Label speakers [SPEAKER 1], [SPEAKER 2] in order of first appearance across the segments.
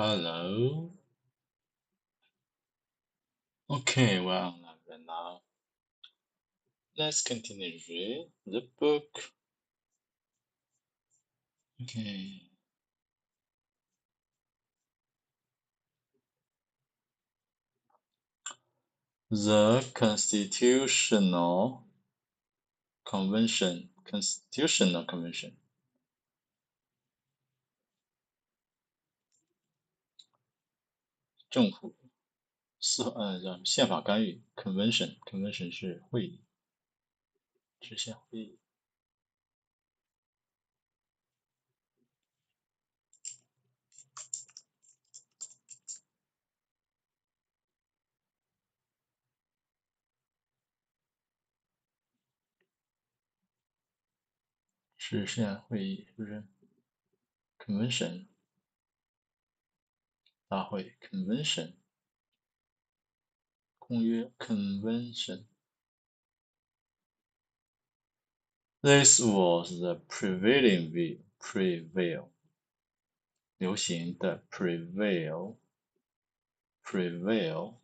[SPEAKER 1] Hello. Okay, we're online right now. Let's continue read the book. Okay. The Constitutional Convention. 政府叫宪法干预 Convention 是会议，制宪会议。制宪会议是不是 Convention 大会 Convention 公约 Convention。 This was the prevailing view. Prevail 流行的 prevail prevail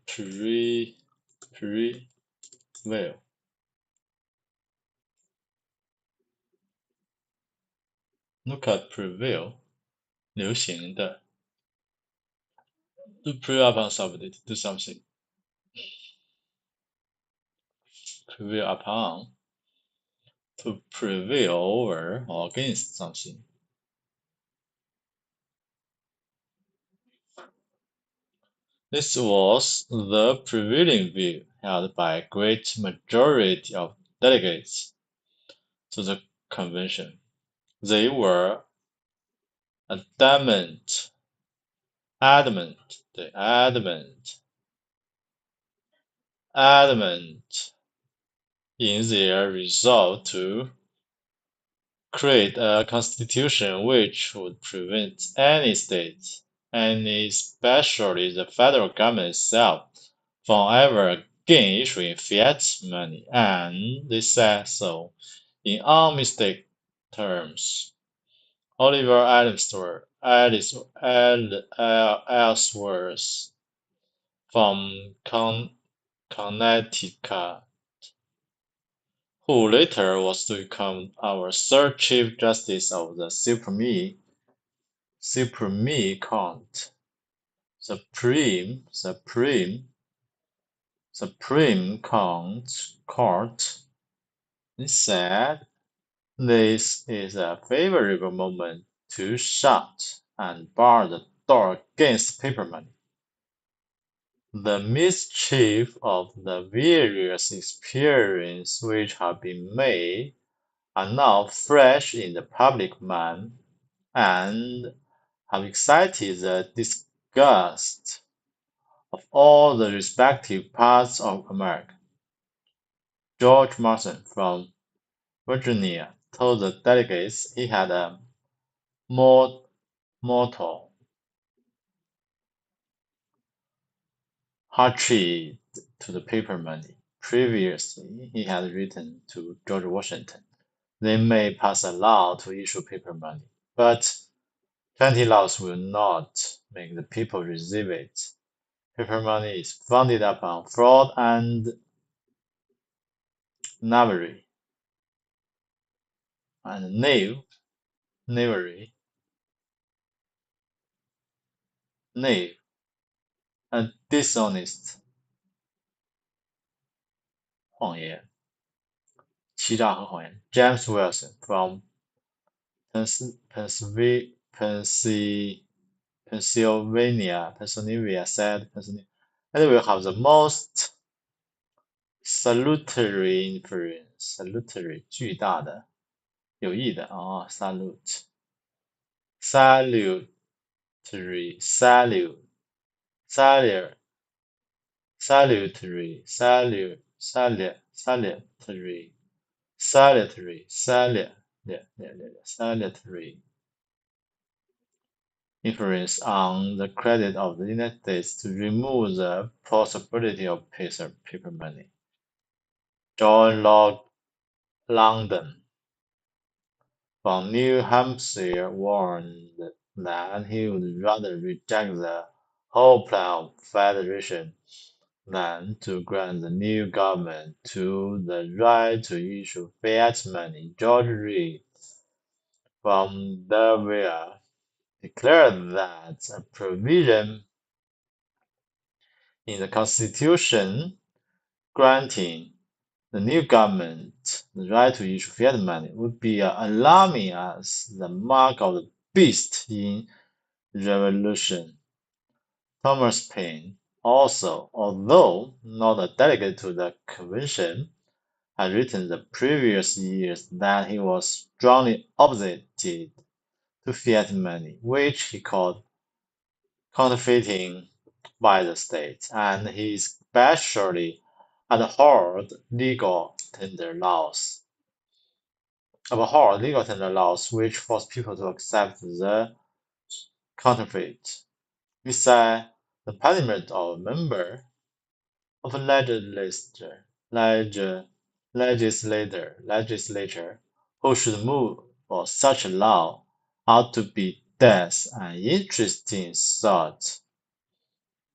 [SPEAKER 1] prevail look at prevail 流行的 to prevail upon somebody to do something prevail upon to prevail over or against something. This was the prevailing view held by a great majority of delegates to the convention. They were adamant in their resolve to create a constitution which would prevent any state, and especially the federal government itself, from ever again issuing fiat money, and they said so in unmistakable terms. Oliver Ellsworth from Connecticut, who later was to become our third Chief Justice of the Supreme Court, Supreme Court, he said, "This is a favorable moment to shut and bar the door against paper money. The mischief of the various experiments which have been made are now fresh in the public mind, and have excited the disgust of all the respective parts of America." George Mason from Virginia told the delegates he had a motto: "Hatred to the paper money." Previously, he had written to George Washington, "They may pass a law to issue paper money, but 20 laws will not make the people receive it. Paper money is founded upon fraud and knavery, and knavery, knave, and dishonest 谎言，欺诈和谎言。James Wilson from Pennsylvania said it will have the most salutary influence. Salutary 巨大的，有益的哦 salute salutary influence on the credit of the United States to remove the possibility of paper money. John London from New Hampshire warned that he would rather reject the whole plan of federation than to grant the new government to the right to issue fiat money. George Reed from Delaware declared that a provision in the Constitution granting the new government the right to issue fiat money would be alarming as the mark of the beast in revolution. Thomas Paine also, although not a delegate to the convention, had written the previous years that he was strongly opposed to fiat money, which he called counterfeiting by the state, and he especially abhorred legal tender laws which forced people to accept the counterfeit. He said the punishment of a member of a legislature who should move for such a law ought to be death, an interesting thought.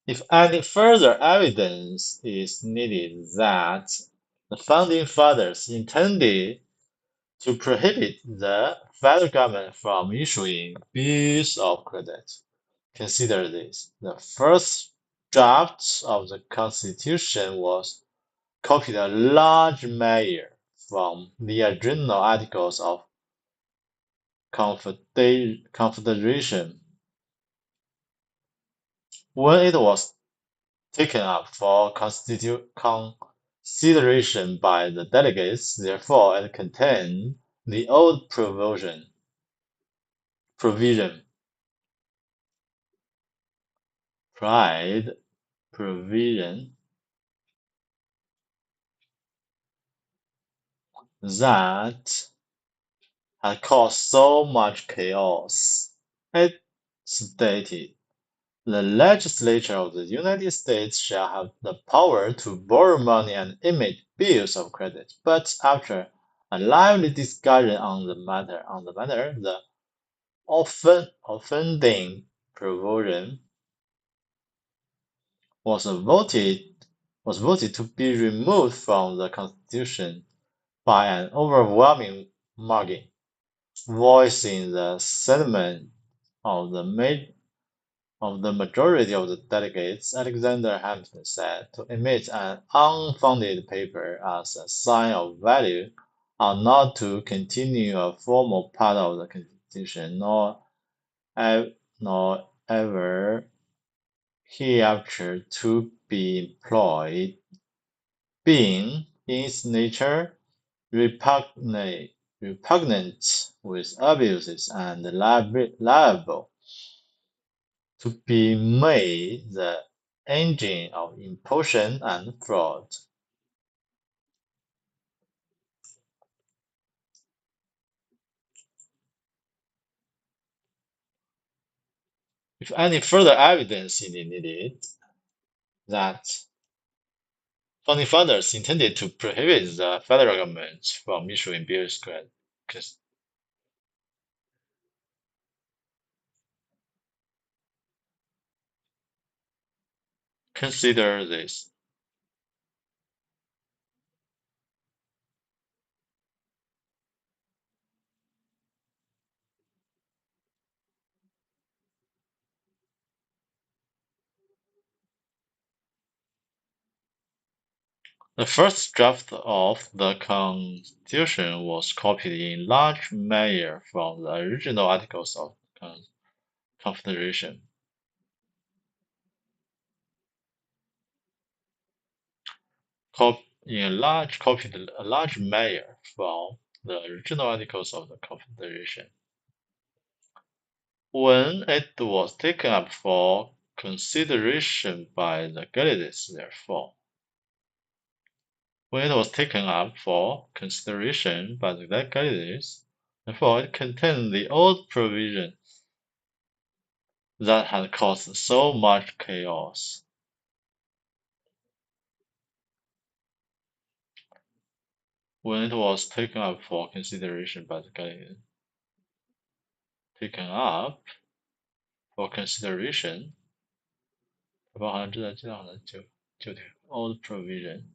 [SPEAKER 1] If any further evidence is needed that the founding fathers intended to prohibit the federal government from issuing bills of credit, consider this: the first draft of the Constitution was copied a large measure from the original Articles of Confederation. When it was taken up for consideration by the delegates, therefore it contained the old provision pride provision that had caused so much chaos. It stated, the legislature of the United States shall have the power to borrow money and emit bills of credit. But after a lively discussion on the matter, the offending provision was voted to be removed from the Constitution by an overwhelming margin, voicing the sentiment of the majority of the delegates. Alexander Hamilton said, to emit an unfounded paper as a sign of value ought not to continue a formal part of the Constitution, nor ever hereafter to be employed, being in its nature repugnant with abuses and liable to be made the engine of imposition and fraud. If any further evidence is needed that founding fathers intended to prohibit the federal government from issuing bills, consider this. The first draft of the Constitution was copied in large measure from the original Articles of Confederation. Copied a large measure from the original Articles of the Confederation. When it was taken up for consideration by the delegates, therefore, it contained the old provision that had caused so much chaos. When it was taken up for consideration by the delegates, taken up for consideration， 包含正在计量的旧条 old provision。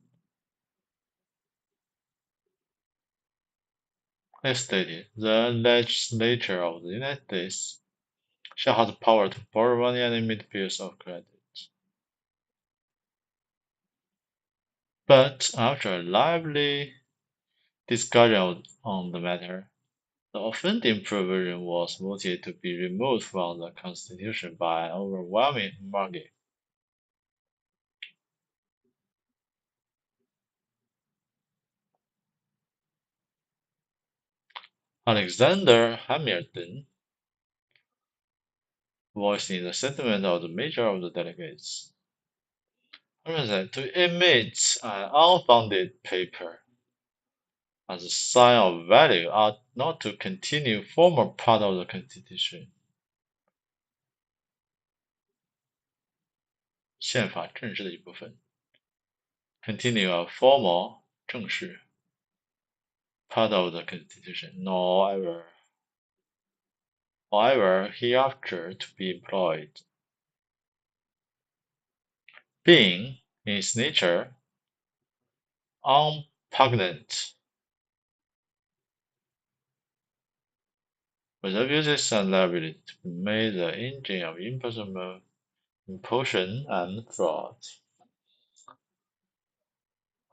[SPEAKER 1] As stated, the legislature of the United States shall have the power to borrow money and emit bills of credit. But after a lively discussion on the matter, the offending provision was voted to be removed from the Constitution by an overwhelming margin. Alexander Hamilton, voicing the sentiment of the major of the delegates, said to emit an unfounded paper as a sign of value ought not to continue former part of the Constitution. 宪法正式的一部分 continue a formal 正式 part of the Constitution, nor ever hereafter to be employed. Being, in its nature, unpugnant with abuses and liability to be made the engine of impulsion and fraud.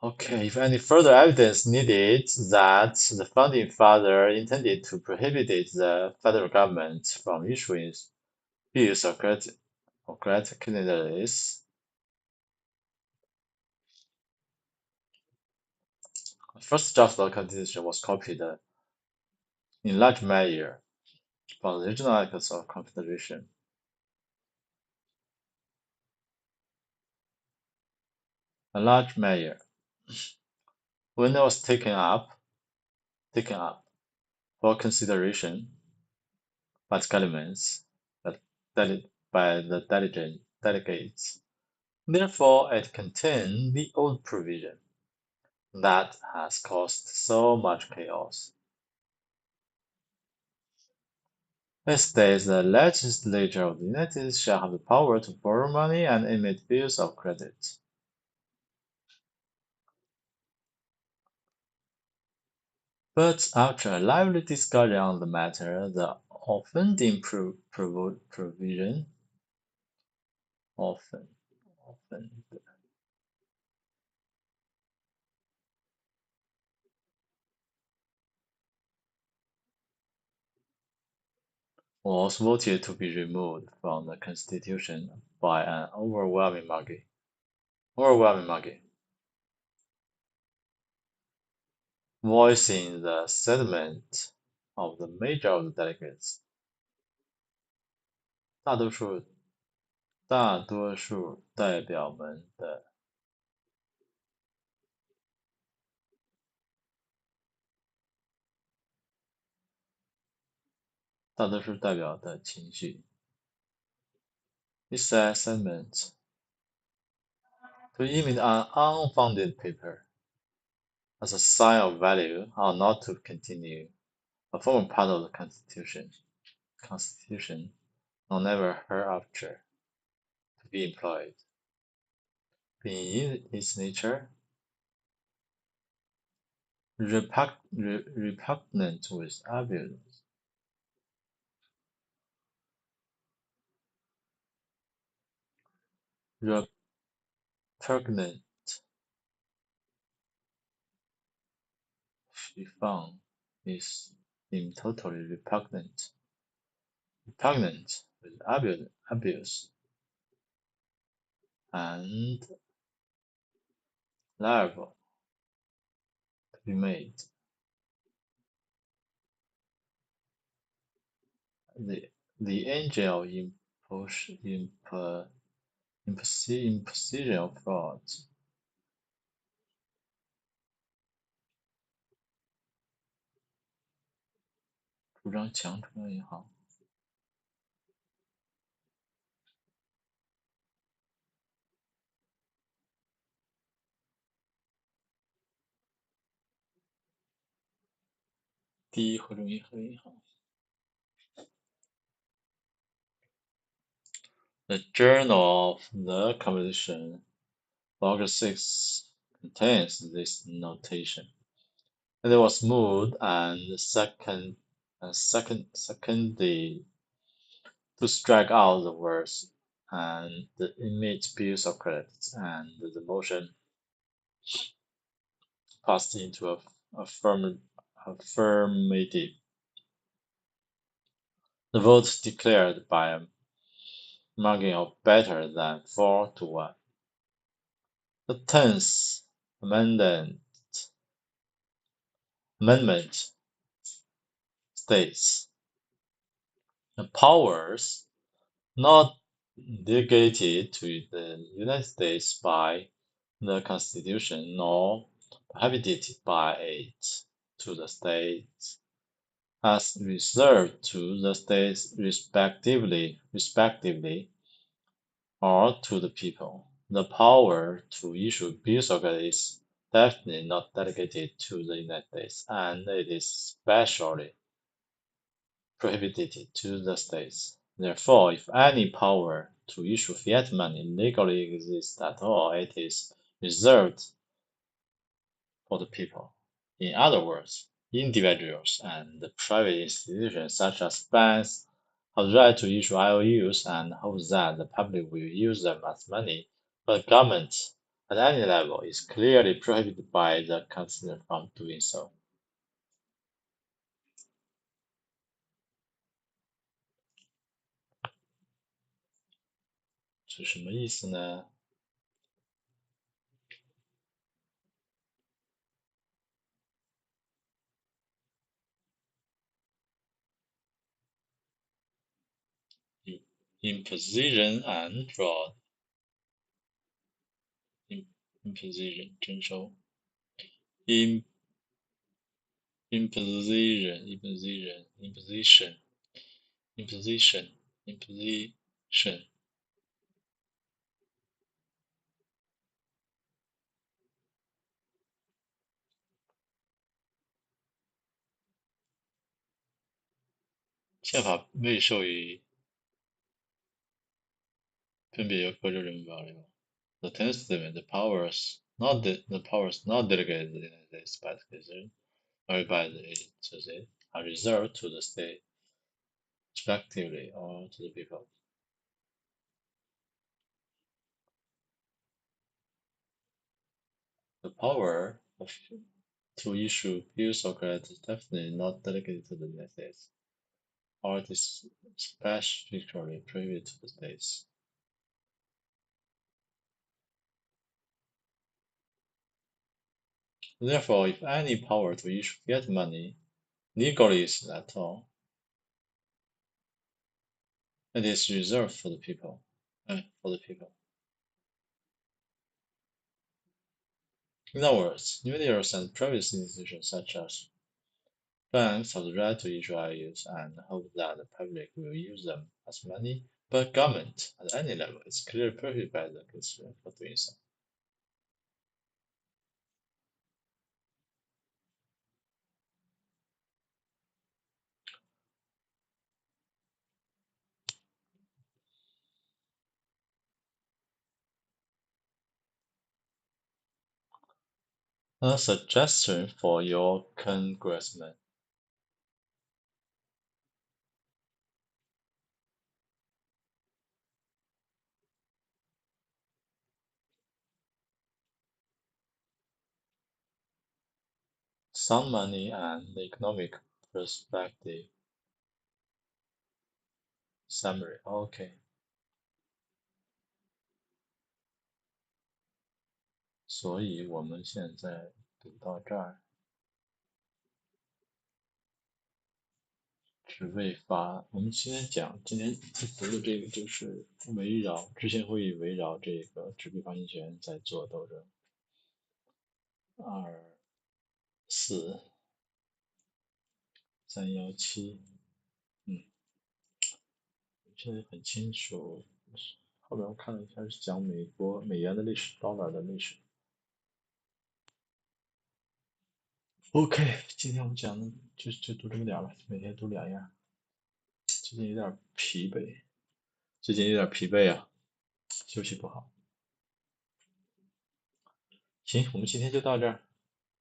[SPEAKER 1] Okay, if any further evidence needed that the founding father intended to prohibit the federal government from issuing bills of credit the first draft of the Constitution was copied in large measure from the original Acts of Confederation. A large measure. When it was taken up for consideration by the elements by the delegates, therefore it contained the old provision that has caused so much chaos. It states the legislature of the United States shall have the power to borrow money and emit bills of credit. But after a lively discussion on the matter, the offending provision was voted to be removed from the Constitution by an overwhelming margin. Voicing the sentiment of the major of the delegates. 大多数代表们的情绪。This sentiment to emit an unfounded paper as a sign of value ought not to continue a former part of the Constitution, nor never hereafter to be employed. Being in its nature, repugnant with abuse. Repugnant, 虚放 is in totally repugnant with abuse and liable to be made. The engine of imposition of fraud. 主张强中央银行。第一和中银行。The Journal of the Composition, Log 6, contains this notation. It was moved and secondly to strike out the words and the image bills of credit, and the motion passed into affirmative. The vote declared by a margin of better than 4-1. The 10th Amendment states, the powers not delegated to the United States by the Constitution nor prohibited by it to the states as reserved to the states respectively or to the people. The power to issue bills of credit is definitely not delegated to the United States, and it is specially prohibited to the states. Therefore, if any power to issue fiat money legally exists at all, it is reserved for the people. In other words, individuals and private institutions such as banks have the right to issue IOUs and hope that the public will use them as money, but government at any level is clearly prohibited by the Constitution from doing so. 是什么意思呢？ Imposition and fraud. Imposition 征收。imposition。宪法未授予分别由各州人民保留。The 10th Amendment, the powers not delegated to the United States by the Constitution or by the agency are reserved to the state respectively or to the people. The power to issue bills of credit is definitely not delegated to the United States, or it is specifically prohibited to the states. Therefore, if any power to issue fiat money legally is at all, it is reserved for the people. In other words, individuals and private institutions such as banks have the right to issue IOUs and hope that the public will use them as money, but government at any level is clearly prohibited by the Constitution from doing so. A suggestion for your congressman. Sound money and economic perspective. Summary. OK. 所以我们现在读到这儿，是为发。我们今天读的这个就是之前会议围绕这个纸币发行权在做斗争。24317，现在很清楚。后面我看了一下，是讲美元的历史，dollar的历史。OK， 今天我们讲的就读这么点吧，每天读2页，最近有点疲惫，最近有点疲惫啊，休息不好。行，我们今天就到这儿。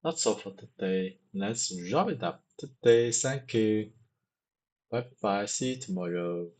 [SPEAKER 1] That's all for today. Let's wrap it up today. Thank you. Bye bye. See you tomorrow.